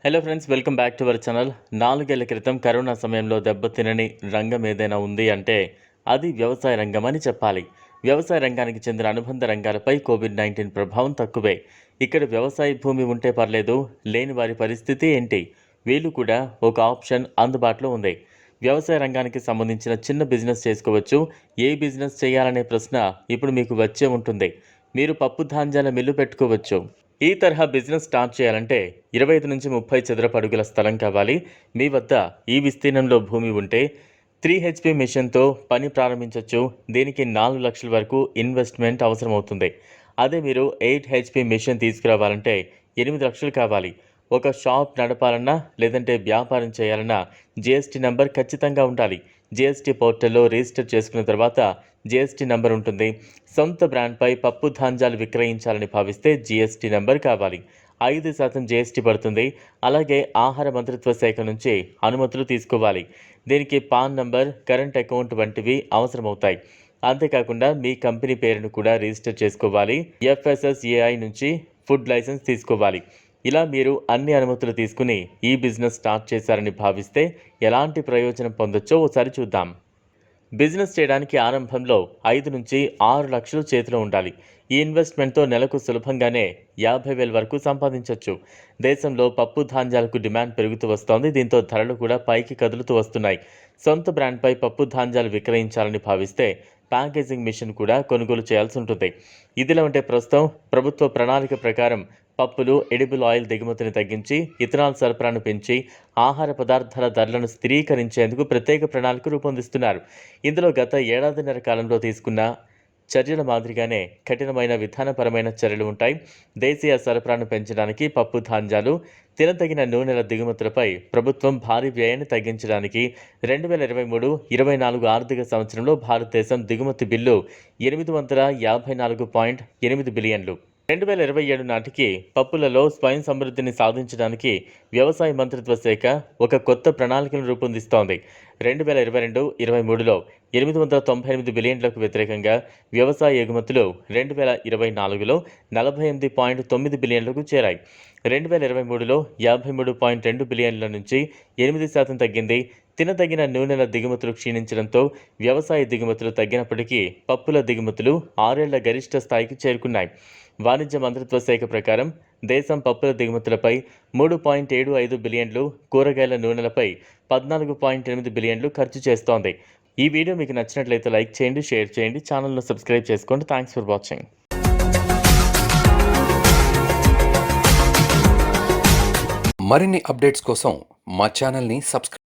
Hello friends, welcome back to our channel. 4 ఏళ్ల క్రితం corona సమయంలో దెబ్బతినని రంగం ఏదైనా ఉంది అంటే అది వ్యవసాయ రంగం అని చెప్పాలి. వ్యవసాయ రంగానికి చెందిన అనుబంధ రంగాలపై కోవిడ్-19 ప్రభావం తక్కువే. ఇక్కడ వ్యవసాయ భూమి ఉంటే పర్లేదు, లేని వారి పరిస్థితి ఏంటి? వీళ్ళు కూడా ఒక ఆప్షన్ అందుబాటులో ఉంది. వ్యవసాయ రంగానికి సంబంధించిన చిన్న బిజినెస్ చేసుకోవచ్చు. ఏ బిజినెస్ చేయాలనే ప్రశ్న ఇప్పుడు మీకు వచ్చే ఉంటుంది. మీరు పప్పు ధాన్యాల మిల్లు పెట్టుకోవచ్చు. ఈ తరహా బిజినెస్ స్టార్ట్ చేయాలంటే 25 నుంచి 30 చదరపు అడుగుల స్థలం కావాలి. మీ వద్ద ఈ విస్తీర్ణంలో భూమి ఉంటే 3 HP మిషన్తో పని ప్రారంభించవచ్చు. దీనికి 4 లక్షల వరకు ఇన్వెస్ట్మెంట్ అవసరమవుతుంది. అదే మీరు 8 HP మిషన్ తీసుకురావాలంటే 8 లక్షలు కావాలి. ఒక షాప్ నడపాలన్నా లేదంటే వ్యాపారం చేయాలన్నా GST నెంబర్ ఖచ్చితంగా ఉండాలి. GST పోర్టల్లో రిజిస్టర్ చేసుకున్న తర్వాత GST నెంబర్ ఉంటుంది. సొంత బ్రాండ్పై పప్పు ధాన్యాలు విక్రయించాలని భావిస్తే GST నెంబర్ కావాలి. 5% GST పడుతుంది. అలాగే ఆహార మంత్రిత్వ శాఖ నుంచి అనుమతులు తీసుకోవాలి. దీనికి పాన్ నంబర్, కరెంట్ అకౌంట్ వంటివి అవసరమవుతాయి. అంతేకాకుండా మీ కంపెనీ పేరును కూడా రిజిస్టర్ చేసుకోవాలి. FSSAI నుంచి ఫుడ్ లైసెన్స్ తీసుకోవాలి. ఇలా మీరు అన్ని అనుమతులు తీసుకుని ఈ బిజినెస్ స్టార్ట్ చేశారని భావిస్తే ఎలాంటి ప్రయోజనం పొందొచ్చో ఒకసారి చూద్దాం. బిజినెస్ చేయడానికి ఆరంభంలో 5 నుంచి 6 లక్షలు చేతిలో ఉండాలి. ఈ ఇన్వెస్ట్మెంట్తో నెలకు సులభంగానే 50,000 వరకు సంపాదించవచ్చు. దేశంలో పప్పు ధాన్యాలకు డిమాండ్ పెరుగుతూ వస్తోంది. దీంతో ధరలు కూడా పైకి కదులుతూ వస్తున్నాయి. సొంత బ్రాండ్పై పప్పు ధాన్యాలు విక్రయించాలని భావిస్తే ప్యాకేజింగ్ మిషన్ కూడా కొనుగోలు చేయాల్సి ఉంటుంది. ఇదిలా ఉంటే ప్రస్తుతం ప్రభుత్వ ప్రణాళిక ప్రకారం పప్పులు, ఎడిబుల్ ఆయిల్ దిగుమతిని తగ్గించి ఇథనాల్ సరఫరాను పెంచి ఆహార పదార్థాల ధరలను స్థిరీకరించేందుకు ప్రత్యేక ప్రణాళిక రూపొందిస్తున్నారు. ఇందులో గత ఏడాదిన్నర కాలంలో తీసుకున్న చర్యల మాదిరిగానే కఠినమైన విధానపరమైన చర్యలు ఉంటాయి. దేశీయ సరఫరాను పెంచడానికి పప్పు ధాన్యాలు, తినదగిన నూనెల దిగుమతులపై ప్రభుత్వం భారీ వ్యయాన్ని తగ్గించడానికి 2023-24 ఆర్థిక సంవత్సరంలో భారతదేశం దిగుమతి బిల్లు 854.8 బిలియన్లు. 2027 నాటికి పప్పులలో స్వయం సమృద్ధిని సాధించడానికి వ్యవసాయ మంత్రిత్వ శాఖ ఒక కొత్త ప్రణాళికను రూపొందిస్తోంది. 2022-23లో 898 బిలియన్లకు వ్యతిరేకంగా వ్యవసాయ ఎగుమతులు 2024లో 48.9 బిలియన్లకు చేరాయి. 2023లో 53.2 బిలియన్ల నుంచి 8% తగ్గింది. తినదగిన నూనెల దిగుమతులు క్షీణించడంతో వ్యవసాయ దిగుమతులు తగ్గినప్పటికీ పప్పుల దిగుమతులు 6 ఏళ్ల గరిష్ట స్థాయికి చేరుకున్నాయి. వాణిజ్య మంత్రిత్వ శాఖ ప్రకారం దేశం పప్పుల దిగుమతులపై 3.75 బిలియన్లు, కూరగాయల నూనెలపై 14.8 బిలియన్లు ఖర్చు చేస్తోంది. ఈ వీడియో మీకు నచ్చినట్లయితే లైక్ చేయండి, షేర్ చేయండి, ఛానల్ను సబ్స్క్రైబ్ చేసుకోండి. Thanks for watching. మరిన్ని అప్డేట్స్ కోసం మా ఛానల్ని సబ్స్క్రైబ్